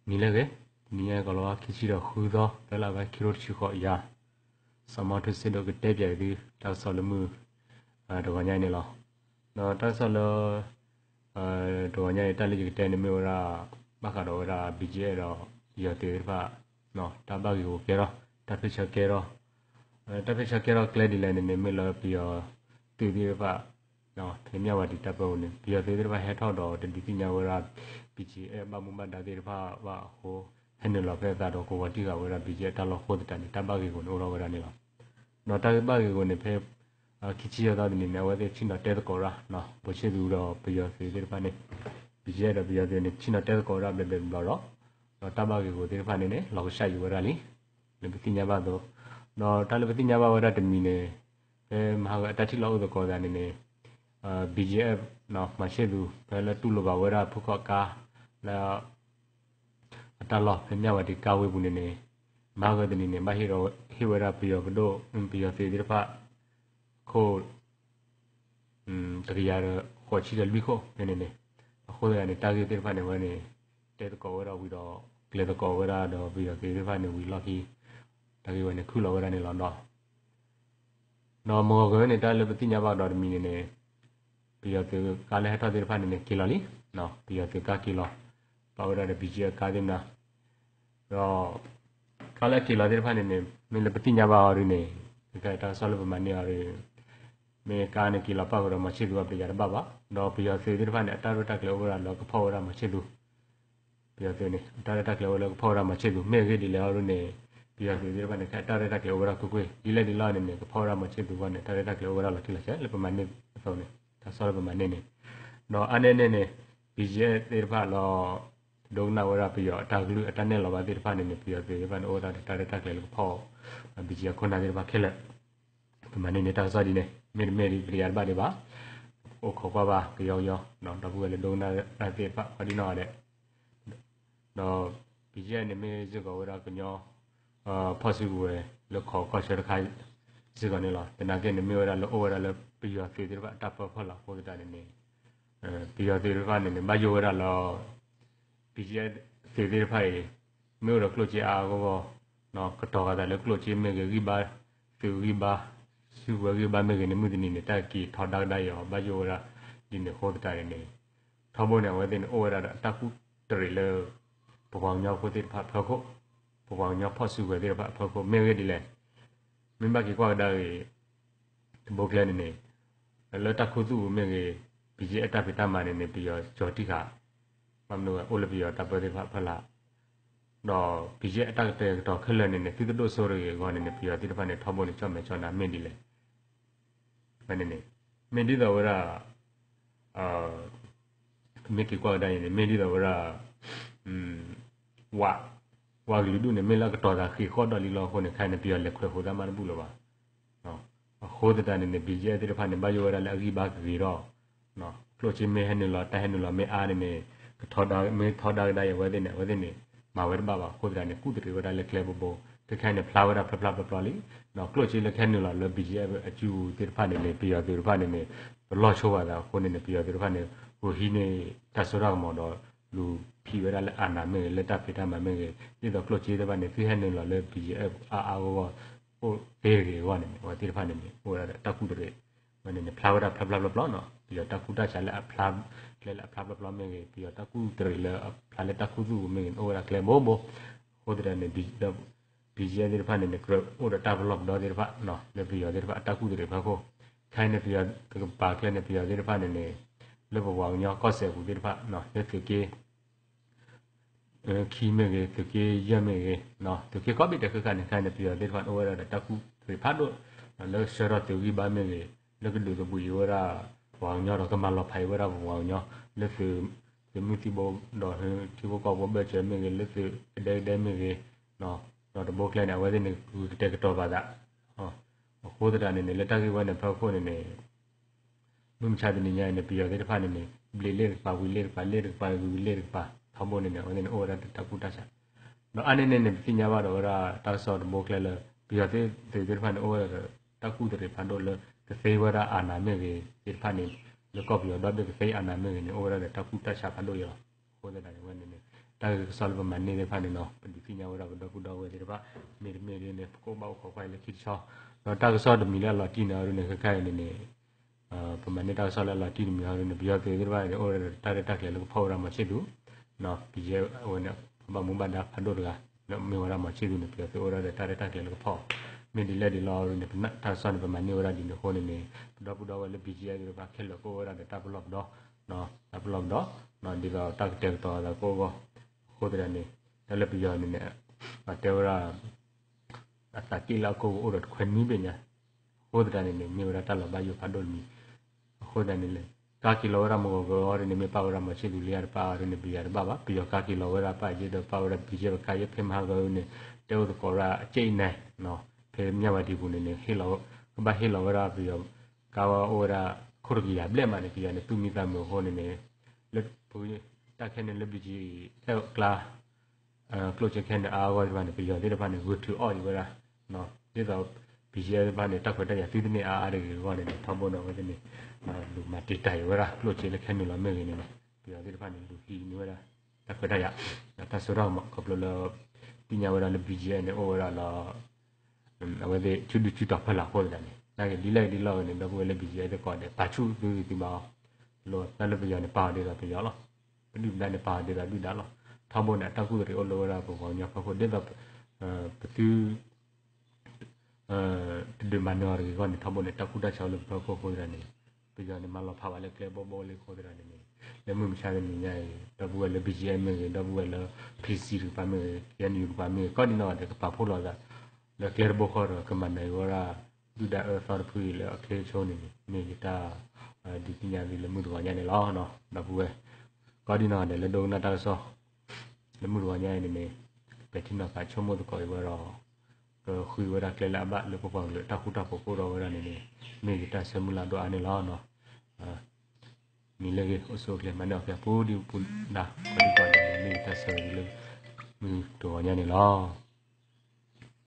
你那个，你那个咯，其实了很多，得了个 kilo 去好呀，什么都是那个代表的，到时候了么，这个年的了，那到时候了，这个年的，但是这个年的没有啦，马卡罗啦，比较了，要得的话，喏，大把给我给了，大费车给了，大费车给了，来的来的呢，没了，比较对的话。no temia wa dita pa ne pia de ba he tho do de di nya wa biji e ba mu ma da de ba wa ho hen lo pe da do ko wa ti ga wa biji ta lo ho de ta ni ta ba ge ko no lo wa ni lo no ta ba ge ko ne pe ki chi ya da ni ne wa de chin da te ko ra no bo che du do pia se de ba ne biji da pia de ne chin da te ko ra be be lo ro no ta ba ge ko de ba ne ne lo sha yu wa li le bi ti nya ba do no ta le bi ti nya ba wa da de mi ne pe ma ga ta ti lo do ko da ni ne BGF နော်မရှိဘူးဘယ်လဲတူလိုပါဝရဖုခကာလာတလောမြဝတီကာဝေဘူးနေနေမာဂဒနီနေမဟီရောဟီဝရပီယောဘဒိုပီယောစီဒီဖာခိုတကရခေါ်ချီတယ်လူခိုနေနေခိုးတယ်နေတာဂီတေဖာနေဝနေတဲတကောဝရဝီတော့ကလေတကောဝရတော့ပီယောစီဒီဖာနေဝီလော်ကီတကီဝနေခုလောဝရနေလောတော့နော်မောကနေတာလည်းပတိညာပါတော့မီနေနေပြီးတော့ကားလည်းထောက်တဲ့ဖာနေနေကီလိုလီနော်ပြီးတော့ကာကီလိုပါဝရတဲ့ဘီဂျီကားတင်နာတော့ကားလည်းကီလိုတဲ့ဖာနေနေမင်းလည်းပတိညာပါရင်းနေဒီကတာဆောလပမနီရင်းမေကားနေကီလိုပါဝရမရှိဘူးပြကြတယ်ပါတော့ပြီးတော့စေတဲ့ဖာနေအတာရတက်ကလေးဝရလောကဖောရမရှိဘူးပြီးတော့နေအတာရတက်ကလေးဝရလောကဖောရမရှိဘူးမေကြီးဒီလေရင်းနေပြီးတော့စေတဲ့ဖာနေအတာရတက်ကလေးဝရကွကွဒီလေဒီလာနေနေဖောရမရှိဘူးကနေအတာရတက်ကလေးဝရလောကလေးချက်လေပမနီဆိုနေဒါဆောလပမနေနေတော့အနေနဲ့နေဘီဂျီတဲ့ဖာလောဒုံနာဝရပြီးတော့အတာကလူအတန်းနဲ့လောပါတဲ့ဖာနေနေပြီးတော့ဒီဖာအိုတာတာတဲ့တက်လေလို့ဖော်ဘီဂျီခုနာတဲ့ဖာခဲလက်ပမနေနေတာစောဒီနေမေမေရီပြရပါနေပါအိုခေါ်ပါကြောင်ရောနော်တပူလေဒုံနာတဲ့ဖာအဒီနော်တဲ့တော့ဘီဂျီနေမေစကောဝရကညောဖော်စီဝဲလောက်ခေါ်ချက်ခိုင်စကနေလားတနာကနေမေဝရလောအိုဝရလောပြီးတော့ဖေးတဲ့ဖာတပ်ဖော်လာပေါ်တဲ့နေပြီးတော့ဒီကနေမယိုရလောပြီးကျသေသေးဖိုင်မြို့တော့ကလို့ချီအားကောနော်ကတော့ကလည်းကလို့ချီမေကြီးပါသူကြီးပါစုဝကြီးပါမေကနေမှုတင်နေတက်ကြီးထောက်တက်တိုင်းရောမယိုရဒီနေဟောတဲ့တိုင်းနေထောက်ဖို့နေဝဲတဲ့အိုရတာတခုတရီလေပပောင်ညောက်ဖို့တဲ့ဖတ်ဖို့ပပောင်ညောက်ဖို့စုဝဲတဲ့ဖတ်ဖို့မေကြီးဒီလေမင်းမကြီးကွာတဲ့ဘုတ်လည်းနေလောတခုသူမေကြီးပြီးကျအတပိတမနေနေပြီးတော့ဂျော်တိကမမလို့အိုလပြီးတော့တပ်ပေါ်တဲ့ဖလာတော့ပြီးကျအတက်တဲ့တော့ခက်လက်နေနေတိတို့ဆိုရကောနေနေပြီးတော့ဒီတစ်ဖက်နဲ့ထောက်ဖို့နေချော့မယ်ချော့နာမင်းဒီလေမနေနေမင်းဒီတော့ဝရမိကကွာတိုင်းနေမင်းဒီတော့ဝရဝါဂလူဒုနေမလာကတော့တာခိခေါ်တော်လီလောခုနေခိုင်နေပြီးတော့လက်ခွဲဟိုသားမဘူးလို့ပါနော်ဟိုတဲ့တန်းနေပြီးကျတဲ့တစ်ဖက်နဲ့မယောရလည်းအကြီးပါကြီးတော့နော်ကလို့ချင်းမဲဟနေလာတိုင်ဟနေလာမဲအားနေထော်တာမဲထော်တာတိုင်းဝဲတဲ့နေမာဝဲဘာခိုးတဲ့နေကုတရီဝဲတဲ့လက်ကလေးဘောတခိုင်နေဖလာဝဲတာဖလာပလီနော်ကလို့ချင်းလက်ခဲနေလာလဘီဂျီအကျူတဲ့ဖာနေနေပြီးရတဲ့ဖာနေနေလောချိုးရတာခိုးနေနေပြီးရတဲ့ဖာနေဟိုဟီနေတဆရာမော်တော့လူဖြီဝဲတဲ့အာနာမဲလက်တာဖိတာမမဲဒီတော့ကလို့ချင်းတဲ့ဖာနေဖိဟနေလာလဘီဂျီအာဟိုဒေရီဝါနေဟိုတဲ့ဖာနေဟိုရတဲ့တကူတဲ့မနေနေဖလာဝဲတာဖလာနော်ပြီးတော့တကူတာချာလက်ဖလာလဲလက်ဖလာပလမဲပြီးတော့တကူတရီလက်ဖလာလက်တကူသူမဲအိုရကလေဘောဟိုတဲ့နေဘီဂျီတဲ့ဖာနေနေကရအိုရတာဘလော့တော့တဲ့ဖာနော်လေပြီးတော့တဲ့ဖာတကူတဲ့ဖာကိုခိုင်းနေပြီးတော့ပါကလည်းနေပြီးတော့တဲ့ဖာနေနေလေဘောဝောင်ညောကော့ဆယ်ဘူးတဲ့ဖာနော်လက်ကေခီမဲကေကေရမဲနော်တကေကော့ဘီတဲ့ကနေခိုင်းနေပြီးတော့တဲ့ဖာအိုရတဲ့တကူတွေဖာတော့လဲဆရာတူကြီးပါမဲလေကဒူဘူယောရာဝောင်ညောတော့ကမလောဖိုင်ဝရဝောင်ညောလက်စုဒီမူတီဘောတော့ဒီဘောကောဘချေမေလက်စုဒဲမေနော်တော့တဘောကလည်းနေဝဲတဲ့နေတက်ကတော့ပါတာဟောခိုးတဲ့နေလက်တကြီးဝဲနေဖောက်ဖို့နေမင်းချတဲ့နေညနေပြီးရတဲ့ဖာနေဘလီလေးပါဝီလေးပါလေးပါဝီလေးပါသဘောနေနေဟိုနေအိုရတကူတဆာနော်အနေနဲ့နေပညာပါတော့ရာတောက်ဆော့တဘောကလည်းပြီးရတဲ့ဖာနေအိုရတကူတဲ့ဖာတော့ကဖေဝရအာနာမေဒီဖာနေလကောပြီးတော့တဲ့ဖေအာနာမေနေအိုရတဲ့တကူတဆာဖာလို့ရဟိုတဲ့နေဝဲနေ ta sol ba man ni de phan no di fi nya wara do ku do we de ba me ne ko ba ko kwai le ki cho no ta so de mi la la ti na ru ne ka kai ne ba man ni ta so la ti mi ha ru ne bi ya de ba ne o ta de ta ke le ko pho ra ma chi du no bi je o ne ba mu ba da pha do ga no me wara ma chi du ne bi ya o ra de ta de ta ke le ko pho me di le di la ru ne na ta so ne ba man ni wara di ne ho ne do ku do we le bi je de ba ke le ko wara de ta block do no ta block do no di ga ta ke to da ko go ho de ne da le bi ya ne a te wara a ta ki la ko o ro khwen mi be nya ho de ne me wara ta la ba yo pha do mi ho de ne le ka ki lo ra mo go ro ne me pa ra ma chi du le ya pa ro ne bi ya ba ba bi yo ka ki lo ra pa je do pa ra bi je ka ye phe ma go ne te o ko ra a chei ne no phe nya ba di bu ne he lo ba he lo ra bi yo ka wa o ra khur gi ya ble ma ne bi ya ne tu mi ta mo ho ne le bu ta ke ne le bi ji te kla close ke ne a wa ba ne bi yo de ba ne go to all you ra no de do bi je ba ne ta ko ta ya tu ne a de go ne ta bo no ga ne lu ma ti tai wa ra close le ke ne la me ne bi yo de ba ne lu hi ni wa ra ta ko ta ya ta so ra ma ko lo pi nya wa ra le bi je ne o wa ra la a wa de chu du chu ta fa la ho da ne na ke di la ne da bo le bi je de ko ne pa chu du ti ma lo na le bi yo ne pa de da bi yo lo du da ne pa de da du da lo ta bo ne ta ku ri o lo ra bo ko nya ko de da pa tu de manor ki ko ne ta bo ne ta ku da cha lo ko ko da ne bi yo ne ma lo pa ba le ke bo le ko da ne le mu mi cha ne nya da bo le bi je me da bo le pc ru pa me ya ni ru pa me ko ni no de pa pho lo da le ke bo ko ka man ne wa ra du da fa pu le ke cho ne me ta di pi nya le mu ru nya ne lo no da bo có đi nào để lên đâu na ta so lên một vài ngày này về thì nó phải cho một cái vừa rồi khui vừa đặt lên là bạn được vào lựa ta khu ta phố rồi ra này mình ta xem một là đồ ăn này lo nó mình lấy cái số tiền mà nó phải phố đi đã có đi gọi mình ta xem lên mình đồ nhà này lo